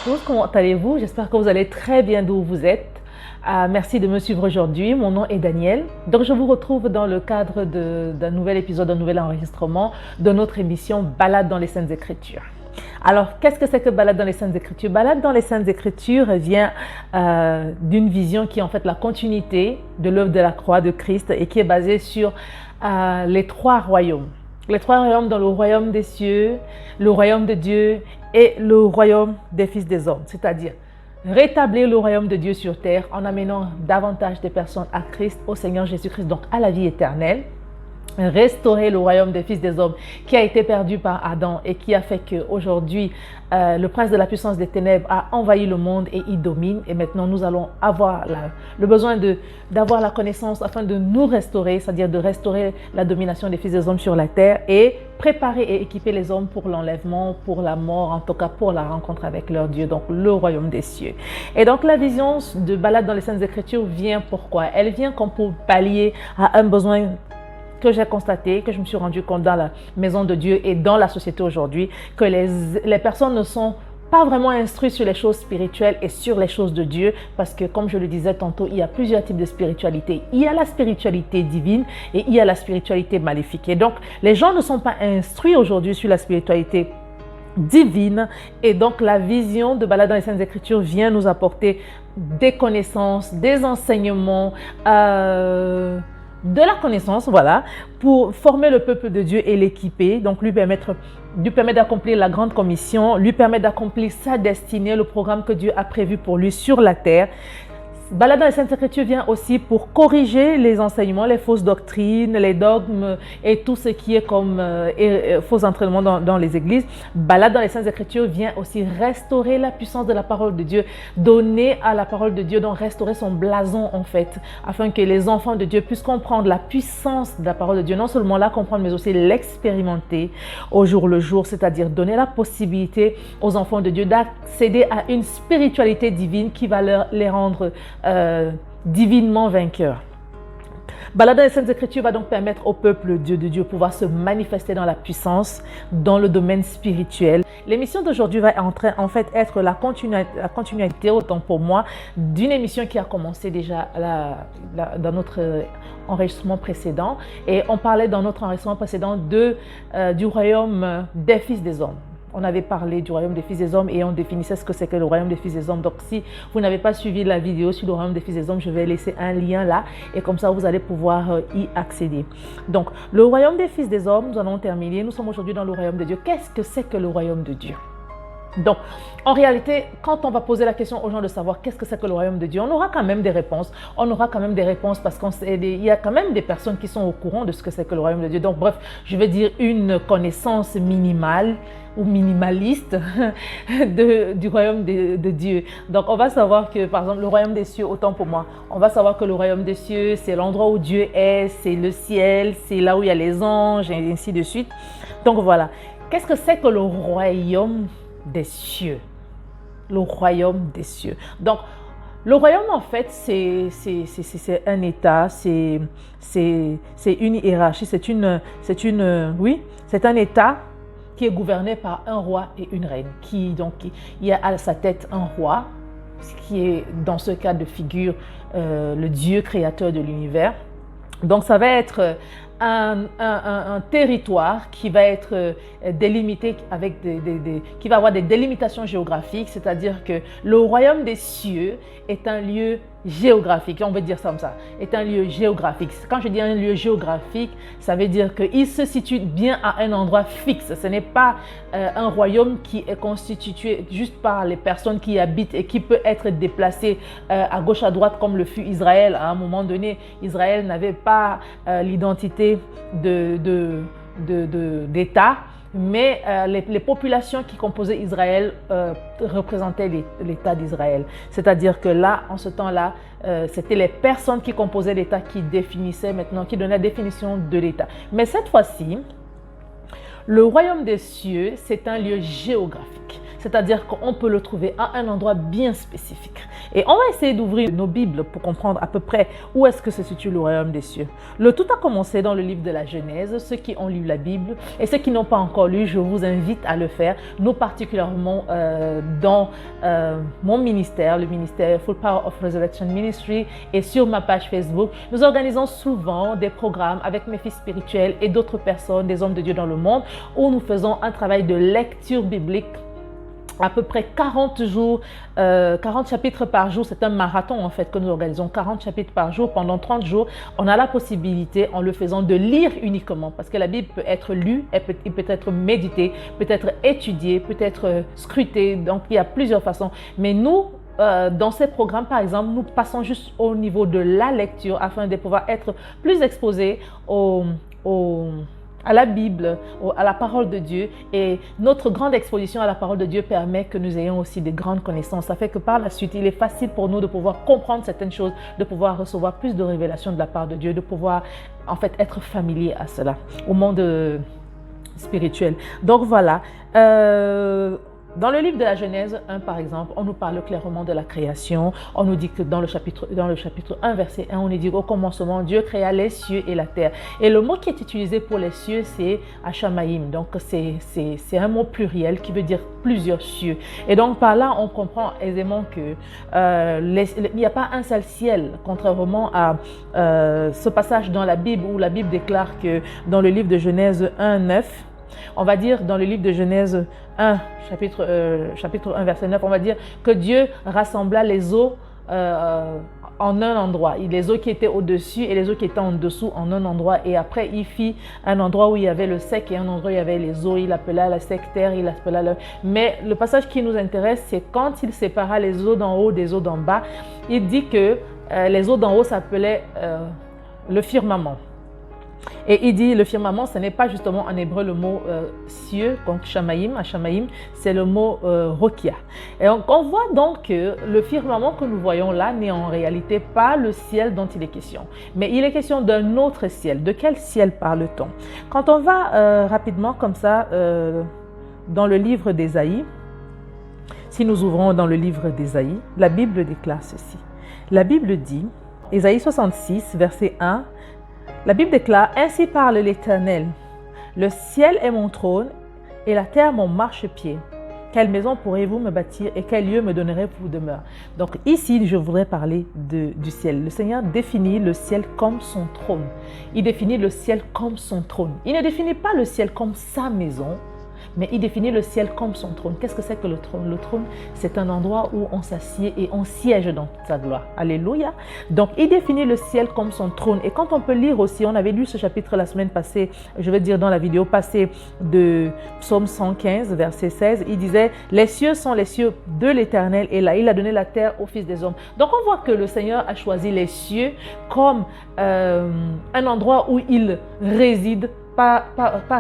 tous, comment allez-vous? J'espère que vous allez très bien d'où vous êtes. Merci de me suivre aujourd'hui. Mon nom est Daniel. Donc, je vous retrouve dans le cadre d'un nouvel épisode, d'un nouvel enregistrement de notre émission Balade dans les Saintes Écritures. Alors, qu'est-ce que c'est que Balade dans les Saintes Écritures? Balade dans les Saintes Écritures vient d'une vision qui est en fait la continuité de l'œuvre de la croix de Christ et qui est basée sur les trois royaumes. Les trois royaumes dans le royaume des cieux, le royaume de Dieu et le royaume des fils des hommes. C'est-à-dire rétablir le royaume de Dieu sur terre en amenant davantage de personnes à Christ, au Seigneur Jésus-Christ, donc à la vie éternelle. Restaurer le royaume des fils des hommes qui a été perdu par Adam et qui a fait qu'aujourd'hui, le prince de la puissance des ténèbres a envahi le monde et il domine. Et maintenant, nous allons avoir le besoin d'avoir la connaissance afin de nous restaurer, c'est-à-dire de restaurer la domination des fils des hommes sur la terre et préparer et équiper les hommes pour l'enlèvement, pour la mort, en tout cas pour la rencontre avec leur Dieu, donc le royaume des cieux. Et donc la vision de Balade dans les Saintes Écritures vient pourquoi? Elle vient comme pour pallier à un besoin que j'ai constaté, que je me suis rendu compte dans la maison de Dieu et dans la société aujourd'hui, que les personnes ne sont pas vraiment instruites sur les choses spirituelles et sur les choses de Dieu, parce que comme je le disais tantôt, il y a plusieurs types de spiritualité. Il y a la spiritualité divine et il y a la spiritualité maléfique. Et donc, les gens ne sont pas instruits aujourd'hui sur la spiritualité divine, et donc la vision de Balade dans les Saintes Écritures vient nous apporter des connaissances, des enseignements, de la connaissance, voilà, pour former le peuple de Dieu et l'équiper, donc lui permettre d'accomplir la grande commission, lui permettre d'accomplir sa destinée, le programme que Dieu a prévu pour lui sur la terre. Balade dans les Saintes Écritures vient aussi pour corriger les enseignements, les fausses doctrines, les dogmes et tout ce qui est comme faux entraînements dans les églises. Balade dans les Saintes Écritures vient aussi restaurer la puissance de la parole de Dieu, donner à la parole de Dieu, donc restaurer son blason en fait, afin que les enfants de Dieu puissent comprendre la puissance de la parole de Dieu, non seulement la comprendre, mais aussi l'expérimenter au jour le jour, c'est-à-dire donner la possibilité aux enfants de Dieu d'accéder à une spiritualité divine qui va les rendre divinement vainqueur. Balade dans les Saintes Écritures va donc permettre au peuple de Dieu de pouvoir se manifester dans la puissance, dans le domaine spirituel. L'émission d'aujourd'hui va en fait être la continuité, autant pour moi, d'une émission qui a commencé déjà dans notre enregistrement précédent. Et on parlait dans notre enregistrement précédent du royaume des fils des hommes. On avait parlé du royaume des fils des hommes et on définissait ce que c'est que le royaume des fils des hommes. Donc, si vous n'avez pas suivi la vidéo sur le royaume des fils des hommes, je vais laisser un lien là et comme ça, vous allez pouvoir y accéder. Donc, le royaume des fils des hommes, nous allons terminer. Nous sommes aujourd'hui dans le royaume de Dieu. Qu'est-ce que c'est que le royaume de Dieu? Donc, en réalité, quand on va poser la question aux gens de savoir qu'est-ce que c'est que le royaume de Dieu, on aura quand même des réponses. On aura quand même des réponses parce qu'il y a quand même des personnes qui sont au courant de ce que c'est que le royaume de Dieu. Donc, bref, je vais dire une connaissance minimale ou minimaliste du royaume de Dieu. Donc, on va savoir que, par exemple, le royaume des cieux, autant pour moi, on va savoir que le royaume des cieux, c'est l'endroit où Dieu est, c'est le ciel, c'est là où il y a les anges, et ainsi de suite. Donc, voilà. Qu'est-ce que c'est que le royaume des cieux? Le royaume des cieux. Donc, le royaume, en fait, c'est un état, c'est une hiérarchie, c'est un état qui est gouverné par un roi et une reine. Il y a à sa tête un roi, qui est dans ce cas de figure le Dieu créateur de l'univers. Donc, ça va être un territoire qui va être délimité avec qui va avoir des délimitations géographiques, c'est-à-dire que le royaume des cieux est un lieu géographique, on veut dire ça comme ça, est un lieu géographique. Quand je dis un lieu géographique, ça veut dire qu'il se situe bien à un endroit fixe. Ce n'est pas un royaume qui est constitué juste par les personnes qui y habitent et qui peut être déplacé à gauche, à droite, comme le fut Israël. À un moment donné, Israël n'avait pas l'identité d'État, mais les populations qui composaient Israël représentaient l'État d'Israël. C'est-à-dire que là, en ce temps-là, c'était les personnes qui composaient l'État qui définissaient maintenant, qui donnaient la définition de l'État. Mais cette fois-ci, le royaume des cieux, c'est un lieu géographique. C'est-à-dire qu'on peut le trouver à un endroit bien spécifique. Et on va essayer d'ouvrir nos Bibles pour comprendre à peu près où est-ce que se situe le royaume des cieux. Le tout a commencé dans le livre de la Genèse. Ceux qui ont lu la Bible et ceux qui n'ont pas encore lu, je vous invite à le faire. Nous particulièrement dans mon ministère, le ministère Full Power of Resurrection Ministry, et sur ma page Facebook, nous organisons souvent des programmes avec mes fils spirituels et d'autres personnes, des hommes de Dieu dans le monde, où nous faisons un travail de lecture biblique à peu près 40 jours, 40 chapitres par jour. C'est un marathon en fait que nous organisons, 40 chapitres par jour pendant 30 jours. On a la possibilité, en le faisant, de lire uniquement, parce que la Bible peut être lue, il peut être médité, peut être étudié, peut être scruté. Donc il y a plusieurs façons. Mais nous, dans ces programmes, par exemple, nous passons juste au niveau de la lecture afin de pouvoir être plus exposés à la Bible, à la parole de Dieu. Et notre grande exposition à la parole de Dieu permet que nous ayons aussi de grandes connaissances. Ça fait que par la suite, il est facile pour nous de pouvoir comprendre certaines choses, de pouvoir recevoir plus de révélations de la part de Dieu, de pouvoir en fait être familier à cela, au monde spirituel. Donc voilà. Dans le livre de la Genèse 1, par exemple, on nous parle clairement de la création. On nous dit que dans le chapitre 1, verset 1, on nous dit au commencement, Dieu créa les cieux et la terre. Et le mot qui est utilisé pour les cieux, c'est Hashamaïm. Donc, c'est un mot pluriel qui veut dire plusieurs cieux. Et donc, par là, on comprend aisément que il n'y a pas un seul ciel, contrairement à ce passage dans la Bible où la Bible déclare que dans le livre de Genèse 1, 9, on va dire dans le livre de Genèse 1, chapitre 1, verset 9, on va dire que Dieu rassembla les eaux en un endroit. Les eaux qui étaient au-dessus et les eaux qui étaient en dessous en un endroit. Et après, il fit un endroit où il y avait le sec et un endroit où il y avait les eaux. Il appela la sec terre, il appela le... Mais le passage qui nous intéresse, c'est quand il sépara les eaux d'en haut des eaux d'en bas. Il dit que les eaux d'en haut s'appelaient le firmament. Et il dit, le firmament, ce n'est pas justement en hébreu le mot cieux, donc Shamaïm, Hashamaïm, c'est le mot Rokia. Et donc, on voit donc que le firmament que nous voyons là n'est en réalité pas le ciel dont il est question. Mais il est question d'un autre ciel. De quel ciel parle-t-on? Quand on va rapidement comme ça dans le livre d'Ésaïe, si nous ouvrons dans le livre d'Ésaïe, la Bible déclare ceci. La Bible dit, Ésaïe 66, verset 1, la Bible déclare, « Ainsi parle l'Éternel, le ciel est mon trône et la terre mon marchepied. Quelle maison pourrez-vous me bâtir et quel lieu me donnerez-vous demeure ?» Donc ici, je voudrais parler du ciel. Le Seigneur définit le ciel comme son trône. Il définit le ciel comme son trône. Il ne définit pas le ciel comme sa maison, mais il définit le ciel comme son trône. Qu'est-ce que c'est que le trône? Le trône, c'est un endroit où on s'assied et on siège dans sa gloire. Alléluia. Donc, il définit le ciel comme son trône. Et quand on peut lire aussi, on avait lu ce chapitre la semaine passée, je vais dire dans la vidéo passée de Psaume 115, verset 16, il disait, « Les cieux sont les cieux de l'Éternel et là, il a donné la terre aux fils des hommes. » Donc, on voit que le Seigneur a choisi les cieux comme un endroit où il réside. Pas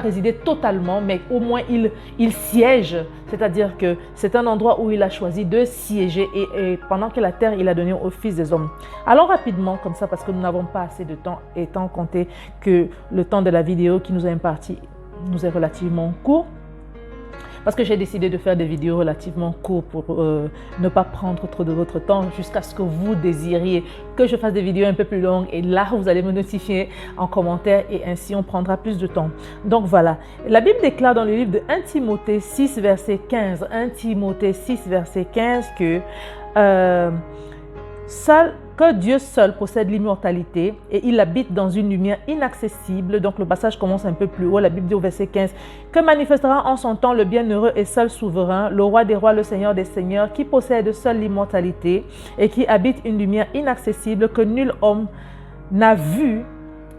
résider totalement, mais au moins il siège. C'est-à-dire que c'est un endroit où il a choisi de siéger et pendant que la terre, il a donné aux fils des hommes. Allons rapidement comme ça parce que nous n'avons pas assez de temps, étant compté que le temps de la vidéo qui nous est imparti nous est relativement court. Parce que j'ai décidé de faire des vidéos relativement courtes pour ne pas prendre trop de votre temps jusqu'à ce que vous désiriez que je fasse des vidéos un peu plus longues. Et là, vous allez me notifier en commentaire et ainsi on prendra plus de temps. Donc voilà, la Bible déclare dans le livre de 1 Timothée 6, verset 15, 1 Timothée 6, verset 15 que que Dieu seul possède l'immortalité et il habite dans une lumière inaccessible. Donc le passage commence un peu plus haut. La Bible dit au verset 15 que manifestera en son temps le bienheureux et seul souverain, le roi des rois, le Seigneur des seigneurs, qui possède seul l'immortalité et qui habite une lumière inaccessible que nul homme n'a vu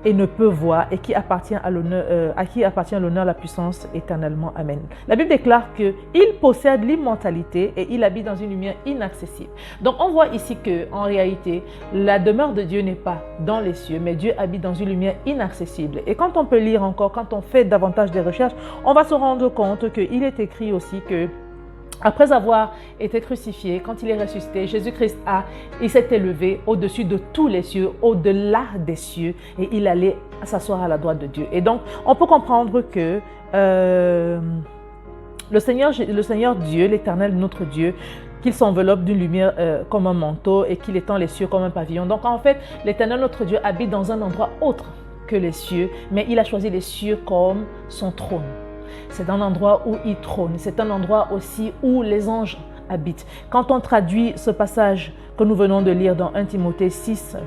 et ne peut voir et qui appartient à l'honneur, la puissance éternellement. Amen. La Bible déclare qu'il possède l'immortalité et il habite dans une lumière inaccessible. Donc on voit ici que en réalité, la demeure de Dieu n'est pas dans les cieux, mais Dieu habite dans une lumière inaccessible. Et quand on peut lire encore, quand on fait davantage de recherches, on va se rendre compte qu'il est écrit aussi que après avoir été crucifié, quand il est ressuscité, Jésus-Christ il s'est élevé au-dessus de tous les cieux, au-delà des cieux, et il allait s'asseoir à la droite de Dieu. Et donc, on peut comprendre que le Seigneur Dieu, l'Éternel, notre Dieu, qu'il s'enveloppe d'une lumière comme un manteau et qu'il étend les cieux comme un pavillon. Donc en fait, l'Éternel notre Dieu habite dans un endroit autre que les cieux, mais il a choisi les cieux comme son trône. C'est un endroit où il trône, c'est un endroit aussi où les anges habitent. Quand on traduit ce passage que nous venons de lire dans 1 Timothée 6,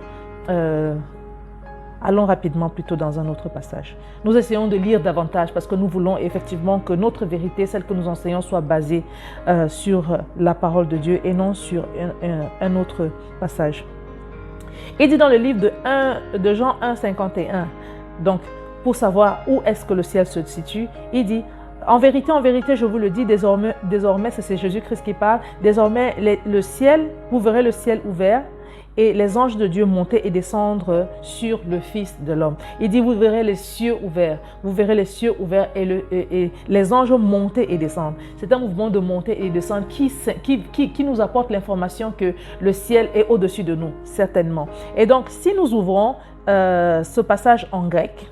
allons rapidement plutôt dans un autre passage. Nous essayons de lire davantage parce que nous voulons effectivement que notre vérité, celle que nous enseignons, soit basée sur la parole de Dieu et non sur un autre passage. Il dit dans le livre de Jean 1, 51, donc pour savoir où est-ce que le ciel se situe, il dit « En vérité, je vous le dis, désormais c'est Jésus-Christ qui parle, désormais le ciel, vous verrez le ciel ouvert, et les anges de Dieu monter et descendre sur le Fils de l'homme. » Il dit, vous verrez les cieux ouverts et les anges monter et descendre. C'est un mouvement de monter et descendre qui nous apporte l'information que le ciel est au-dessus de nous, certainement. Et donc, si nous ouvrons ce passage en grec,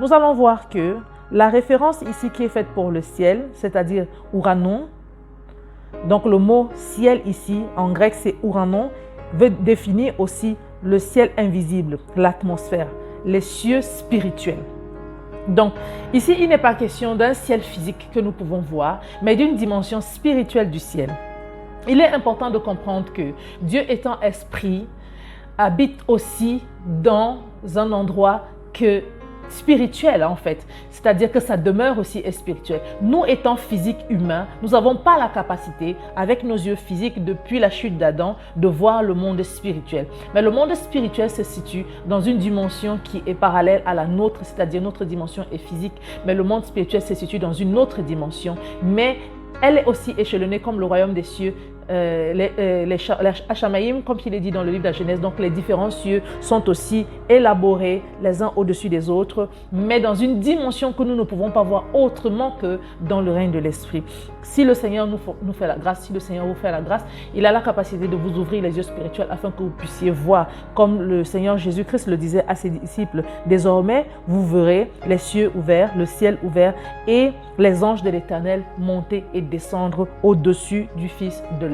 nous allons voir que la référence ici qui est faite pour le ciel, c'est-à-dire Ouranon, donc le mot ciel ici, en grec c'est Ouranon, veut définir aussi le ciel invisible, l'atmosphère, les cieux spirituels. Donc ici, il n'est pas question d'un ciel physique que nous pouvons voir, mais d'une dimension spirituelle du ciel. Il est important de comprendre que Dieu étant esprit, habite aussi dans un endroit spirituel en fait, c'est-à-dire que sa demeure aussi est spirituelle. Nous étant physiques humains, nous n'avons pas la capacité avec nos yeux physiques depuis la chute d'Adam de voir le monde spirituel. Mais le monde spirituel se situe dans une dimension qui est parallèle à la nôtre, c'est-à-dire notre dimension est physique, mais le monde spirituel se situe dans une autre dimension, mais elle est aussi échelonnée comme le royaume des cieux. Les Hachamaïm, comme il est dit dans le livre de la Genèse, donc les différents cieux sont aussi élaborés les uns au-dessus des autres, mais dans une dimension que nous ne pouvons pas voir autrement que dans le règne de l'Esprit. Si le Seigneur nous fait la grâce, si le Seigneur vous fait la grâce, il a la capacité de vous ouvrir les yeux spirituels afin que vous puissiez voir, comme le Seigneur Jésus-Christ le disait à ses disciples, désormais vous verrez les cieux ouverts, le ciel ouvert et les anges de l'Éternel monter et descendre au-dessus du Fils de l'homme.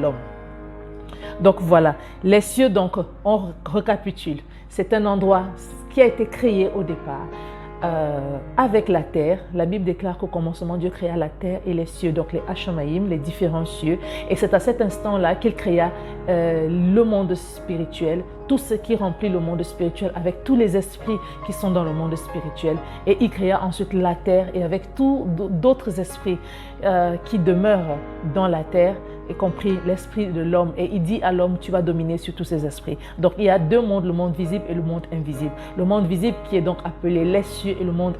Donc voilà, les cieux, donc on récapitule. C'est un endroit qui a été créé au départ avec la terre. La Bible déclare qu'au commencement, Dieu créa la terre et les cieux, donc les Hachamaïm, les différents cieux. Et c'est à cet instant-là qu'il créa le monde spirituel, tout ce qui remplit le monde spirituel avec tous les esprits qui sont dans le monde spirituel. Et il créa ensuite la terre et avec tous d'autres esprits qui demeurent dans la terre, y compris l'esprit de l'homme. Et il dit à l'homme, tu vas dominer sur tous ces esprits. Donc il y a deux mondes, le monde visible et le monde invisible. Le monde visible qui est donc appelé les cieux et le monde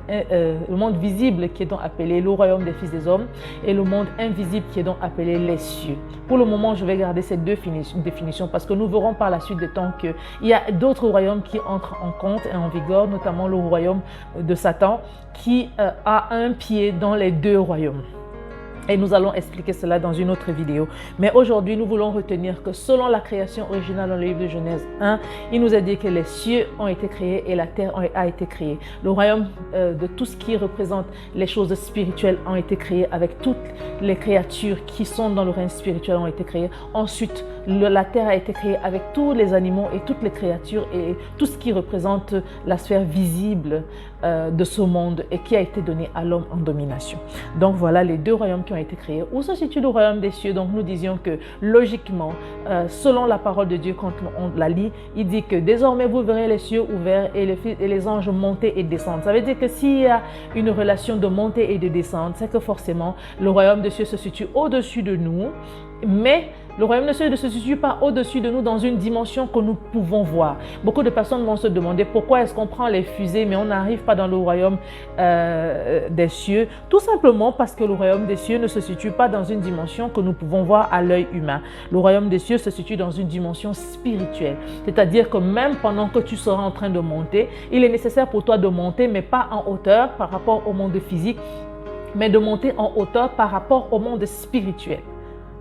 visible qui est donc appelé le royaume des fils des hommes et le monde invisible qui est donc appelé les cieux. Pour le moment, je vais garder ces deux définitions parce que nous verrons par la suite des temps qu'il y a d'autres royaumes qui entrent en compte et en vigueur, notamment le royaume de Satan qui a un pied dans les deux royaumes. Et nous allons expliquer cela dans une autre vidéo. Mais aujourd'hui, nous voulons retenir que selon la création originale dans le livre de Genèse 1, il nous a dit que les cieux ont été créés et la terre a été créée. Le royaume de tout ce qui représente les choses spirituelles ont été créés avec toutes les créatures qui sont dans le règne spirituel ont été créées. Ensuite, la terre a été créée avec tous les animaux et toutes les créatures et tout ce qui représente la sphère visible de ce monde et qui a été donné à l'homme en domination. Donc voilà les deux royaumes qui ont été créés. Où se situe le royaume des cieux? Donc nous disions que logiquement, selon la parole de Dieu, quand on la lit, il dit que désormais vous verrez les cieux ouverts et les anges monter et descendre. Ça veut dire que s'il y a une relation de montée et de descente, c'est que forcément le royaume des cieux se situe au-dessus de nous, mais le royaume des cieux ne se situe pas au-dessus de nous dans une dimension que nous pouvons voir. Beaucoup de personnes vont se demander pourquoi est-ce qu'on prend les fusées mais on n'arrive pas dans le royaume des cieux. Tout simplement parce que le royaume des cieux ne se situe pas dans une dimension que nous pouvons voir à l'œil humain. Le royaume des cieux se situe dans une dimension spirituelle. C'est-à-dire que même pendant que tu seras en train de monter, il est nécessaire pour toi de monter mais pas en hauteur par rapport au monde physique, mais de monter en hauteur par rapport au monde spirituel.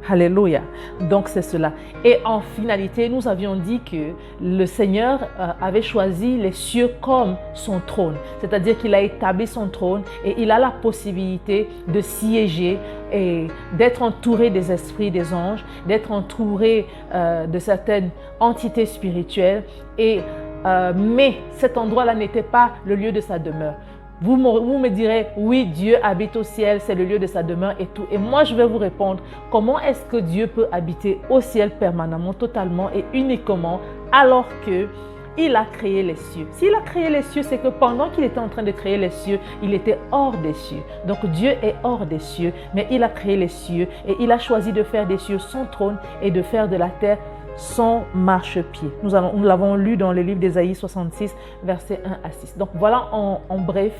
Alléluia. Donc c'est cela. Et en finalité, nous avions dit que le Seigneur avait choisi les cieux comme son trône. C'est-à-dire qu'il a établi son trône et il a la possibilité de siéger et d'être entouré des esprits, des anges, d'être entouré de certaines entités spirituelles. Mais cet endroit-là n'était pas le lieu de sa demeure. Vous me direz, oui, Dieu habite au ciel, c'est le lieu de sa demeure et tout. Et moi, je vais vous répondre, comment est-ce que Dieu peut habiter au ciel permanemment, totalement et uniquement, alors qu'il a créé les cieux? S'il a créé les cieux, c'est que pendant qu'il était en train de créer les cieux, il était hors des cieux. Donc Dieu est hors des cieux, mais il a créé les cieux et il a choisi de faire des cieux son trône et de faire de la terre son marchepied. Nous l'avons lu dans le livre d'Ésaïe 66, versets 1 à 6. Donc voilà en bref,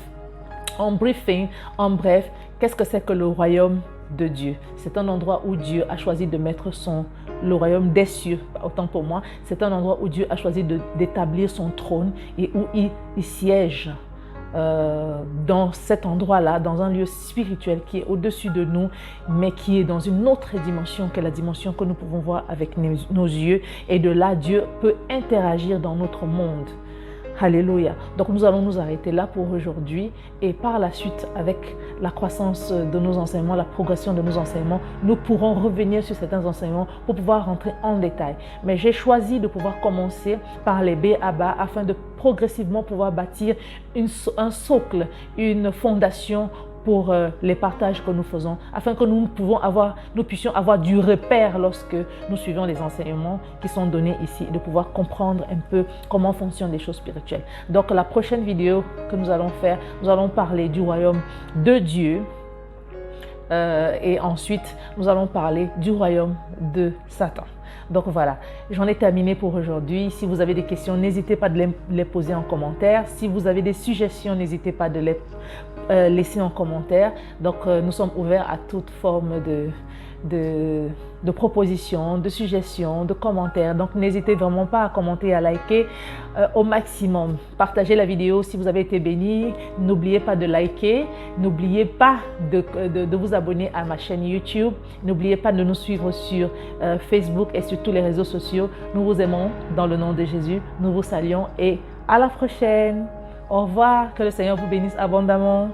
qu'est-ce que c'est que le royaume de Dieu? C'est un endroit où Dieu a choisi de mettre le royaume des cieux, autant pour moi, c'est un endroit où Dieu a choisi d'établir son trône et où il siège dans cet endroit-là, dans un lieu spirituel qui est au-dessus de nous, mais qui est dans une autre dimension que la dimension que nous pouvons voir avec nos yeux. Et de là, Dieu peut interagir dans notre monde. Alléluia. Donc nous allons nous arrêter là pour aujourd'hui et par la suite, avec la croissance de nos enseignements, la progression de nos enseignements, nous pourrons revenir sur certains enseignements pour pouvoir rentrer en détail. Mais j'ai choisi de pouvoir commencer par les B.A.B.A. afin de progressivement pouvoir bâtir un socle, une fondation pour les partages que nous faisons, afin que nous puissions avoir du repère lorsque nous suivons les enseignements qui sont donnés ici, de pouvoir comprendre un peu comment fonctionnent les choses spirituelles. Donc la prochaine vidéo que nous allons faire, nous allons parler du royaume de Dieu et ensuite nous allons parler du royaume de Satan. Donc voilà, j'en ai terminé pour aujourd'hui. Si vous avez des questions, n'hésitez pas de les poser en commentaire. Si vous avez des suggestions, n'hésitez pas de les laisser en commentaire. Donc nous sommes ouverts à toute forme de propositions, de suggestions, de commentaires. Donc n'hésitez vraiment pas à commenter, à liker au maximum. Partagez la vidéo si vous avez été béni. N'oubliez pas de liker. N'oubliez pas de vous abonner à ma chaîne YouTube. N'oubliez pas de nous suivre sur Facebook et sur tous les réseaux sociaux. Nous vous aimons dans le nom de Jésus. Nous vous saluons et à la prochaine. Au revoir. Que le Seigneur vous bénisse abondamment.